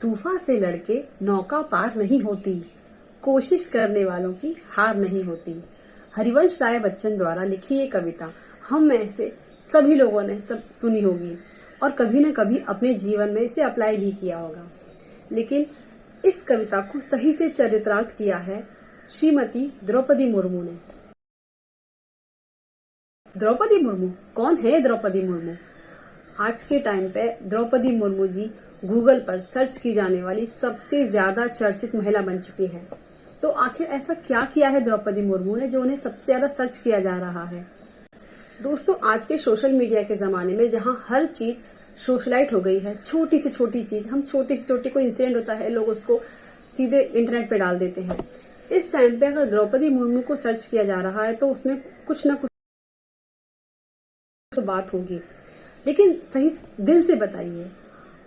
तूफान से लड़के नौका पार नहीं होती, कोशिश करने वालों की हार नहीं होती। हरिवंश राय बच्चन द्वारा लिखी ये कविता हम में से सभी लोगों ने सब सुनी होगी और कभी न कभी अपने जीवन में इसे अप्लाई भी किया होगा। लेकिन इस कविता को सही से चरितार्थ किया है श्रीमती द्रौपदी मुर्मू ने। द्रौपदी मुर्मू कौन है? द्रौपदी मुर्मू आज के टाइम पे द्रौपदी मुर्मू जी गूगल पर सर्च की जाने वाली सबसे ज्यादा चर्चित महिला बन चुकी है। तो आखिर ऐसा क्या किया है द्रौपदी मुर्मू ने जो उन्हें सबसे ज्यादा सर्च किया जा रहा है? दोस्तों, आज के सोशल मीडिया के जमाने में जहां हर चीज सोशलाइट हो गई है, छोटी से छोटी चीज, हम छोटी से छोटी कोई इंसिडेंट होता है लोग उसको सीधे इंटरनेट पे डाल देते हैं। इस टाइम पे अगर द्रौपदी मुर्मू को सर्च किया जा रहा है तो उसमें कुछ ना कुछ तो बात होगी। लेकिन सही दिल से बताइए,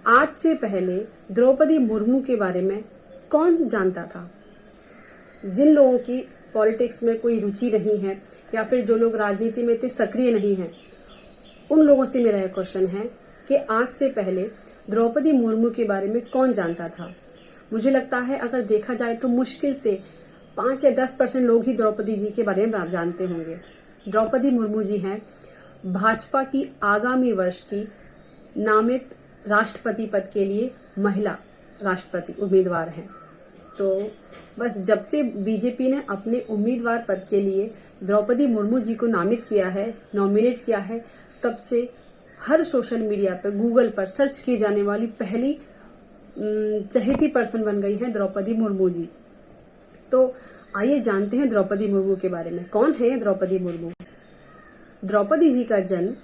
आज से पहले द्रौपदी मुर्मू के बारे में कौन जानता था? जिन लोगों की पॉलिटिक्स में कोई रुचि नहीं है या फिर जो लोग राजनीति में इतने सक्रिय नहीं हैं, उन लोगों से मेरा यह क्वेश्चन है कि आज से पहले द्रौपदी मुर्मू के बारे में कौन जानता था? मुझे लगता है अगर देखा जाए तो मुश्किल से 5 या 10% लोग ही द्रौपदी जी के बारे में जानते होंगे। द्रौपदी मुर्मू जी हैं भाजपा की आगामी वर्ष की नामित राष्ट्रपति पद के लिए महिला राष्ट्रपति उम्मीदवार हैं। तो बस जब से बीजेपी ने अपने उम्मीदवार पद के लिए द्रौपदी मुर्मू जी को नामित किया है, नॉमिनेट किया है, तब से हर सोशल मीडिया पर, गूगल पर सर्च की जाने वाली पहली चहेती पर्सन बन गई है द्रौपदी मुर्मू जी। तो आइए जानते हैं द्रौपदी मुर्मू के बारे में। कौन है द्रौपदी मुर्मू? द्रौपदी जी का जन्म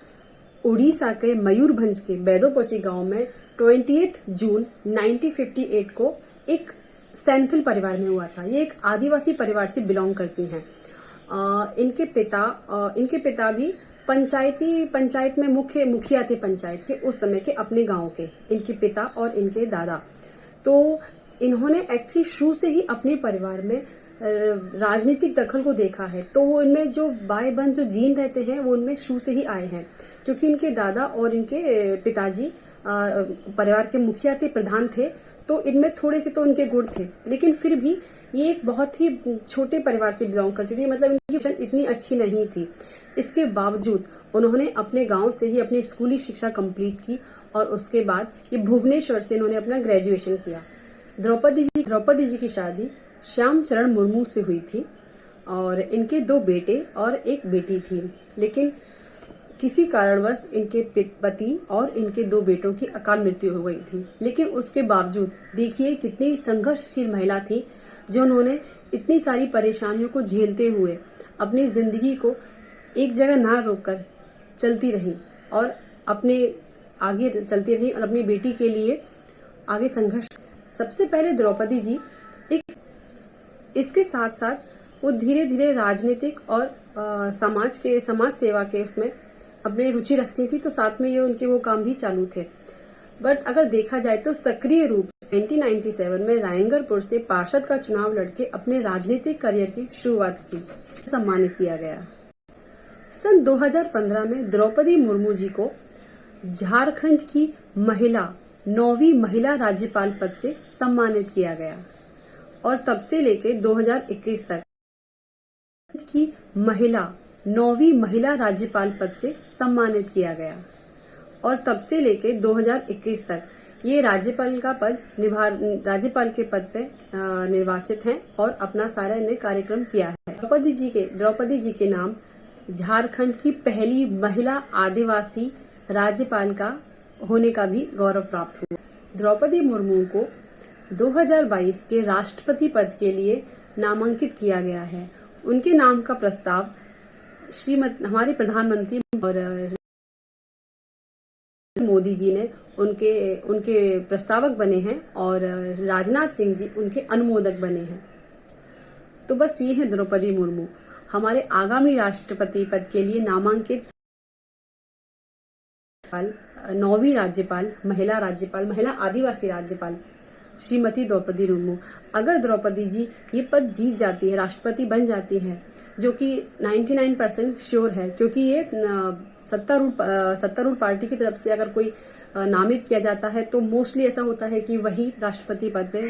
उड़ीसा के मयूरभंज के बैदोपोची गांव में 28 जून 1958 को एक सैंथल परिवार में हुआ था। ये एक आदिवासी परिवार से बिलोंग करती हैं। इनके पिता भी पंचायत में मुखिया थे पंचायत के, उस समय के अपने गांव के, इनके पिता और इनके दादा। तो इन्होंने एक्चुअली शुरू से ही अपने परिवार में राजनीतिक दखल को देखा है। तो वो इनमें जो बायबंद जो जीन रहते हैं वो इनमें शुरू से ही आए हैं, क्योंकि इनके दादा और इनके पिताजी परिवार के मुखिया थे, प्रधान थे। तो इनमें थोड़े से तो उनके गुण थे, लेकिन फिर भी ये एक बहुत ही छोटे परिवार से बिलोंग करती थी, मतलब इनकी पोजीशन इतनी अच्छी नहीं थी। इसके बावजूद उन्होंने अपने गांव से ही अपनी स्कूली शिक्षा कंप्लीट की और उसके बाद ये भुवनेश्वर से इन्होंने अपना ग्रेजुएशन किया। द्रौपदी जी की शादी श्याम चरण मुर्मू से हुई थी और इनके 2 बेटे और 1 बेटी थी। लेकिन किसी कारणवश इनके पति और इनके 2 बेटों की अकाल मृत्यु हो गई थी। लेकिन उसके बावजूद देखिए कितनी संघर्षशील महिला थी, जो उन्होंने इतनी सारी परेशानियों को झेलते हुए अपनी जिंदगी को एक जगह ना रोककर चलती रही और अपनी बेटी के लिए आगे संघर्ष। सबसे पहले द्रौपदी जी इसके साथ साथ वो धीरे धीरे राजनीतिक और समाज सेवा के उसमें अपने रुचि रखती थी, तो साथ में ये उनके वो काम भी चालू थे। बट अगर देखा जाए तो सक्रिय रूप से 1997 में रायंगरपुर से पार्षद का चुनाव लड़के अपने राजनीतिक करियर की शुरुआत की, सम्मानित किया गया। सन 2015 में द्रौपदी मुर्मू जी को झारखंड की 9वीं महिला राज्यपाल पद से सम्मानित किया गया और तब से लेकर 2021 तक की 9वीं महिला राज्यपाल पद से सम्मानित किया गया और तब से लेकर 2021 तक ये राज्यपाल के पद पे निर्वाचित हैं और अपना सारा इन्हें कार्यक्रम किया है। द्रौपदी जी के नाम झारखंड की पहली महिला आदिवासी राज्यपाल का होने का भी गौरव प्राप्त हुआ। द्रौपदी मुर्मू को 2022 के राष्ट्रपति पद के लिए नामांकित किया गया है। उनके नाम का प्रस्ताव हमारे प्रधानमंत्री और मोदी जी ने उनके प्रस्तावक बने हैं और राजनाथ सिंह जी उनके अनुमोदक बने हैं। तो बस ये है द्रौपदी मुर्मू, हमारे आगामी राष्ट्रपति पद के लिए नामांकित 9वीं राज्यपाल, महिला आदिवासी राज्यपाल श्रीमती द्रौपदी मुर्मू। अगर द्रौपदी जी ये पद जीत जाती है, राष्ट्रपति बन जाती हैं, जो कि 99% श्योर है, क्योंकि ये सत्तारूढ़ पार्टी की तरफ से अगर कोई नामित किया जाता है तो मोस्टली ऐसा होता है कि वही राष्ट्रपति पद पे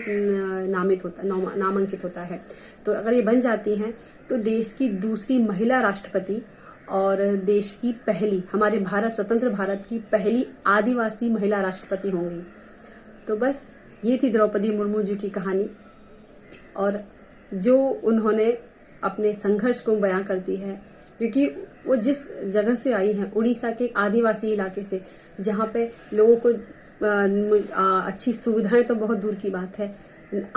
नामांकित होता है। तो अगर ये बन जाती हैं तो देश की दूसरी महिला राष्ट्रपति और देश की पहली, हमारे भारत, स्वतंत्र भारत की पहली आदिवासी महिला राष्ट्रपति होंगी। तो बस ये थी द्रौपदी मुर्मू जी की कहानी, और जो उन्होंने अपने संघर्ष को बयां करती है, क्योंकि वो जिस जगह से आई हैं, उड़ीसा के एक आदिवासी इलाके से, जहाँ पे लोगों को अच्छी सुविधाएं तो बहुत दूर की बात है,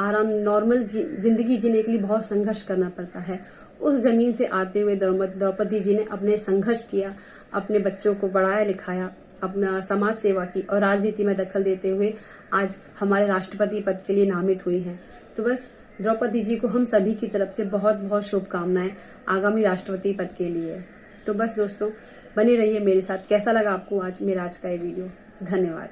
आराम नॉर्मल जिंदगी जीने के लिए बहुत संघर्ष करना पड़ता है। उस जमीन से आते हुए द्रौपदी जी ने अपने संघर्ष किया, अपने बच्चों को पढ़ाया लिखाया, अपना समाज सेवा की और राजनीति में दखल देते हुए आज हमारे राष्ट्रपति पद के लिए नामित हुई हैं। तो बस द्रौपदी जी को हम सभी की तरफ से बहुत बहुत शुभकामनाएं आगामी राष्ट्रपति पद के लिए। तो बस दोस्तों, बने रहिए मेरे साथ। कैसा लगा आपको आज मेरा आज का ये वीडियो? धन्यवाद।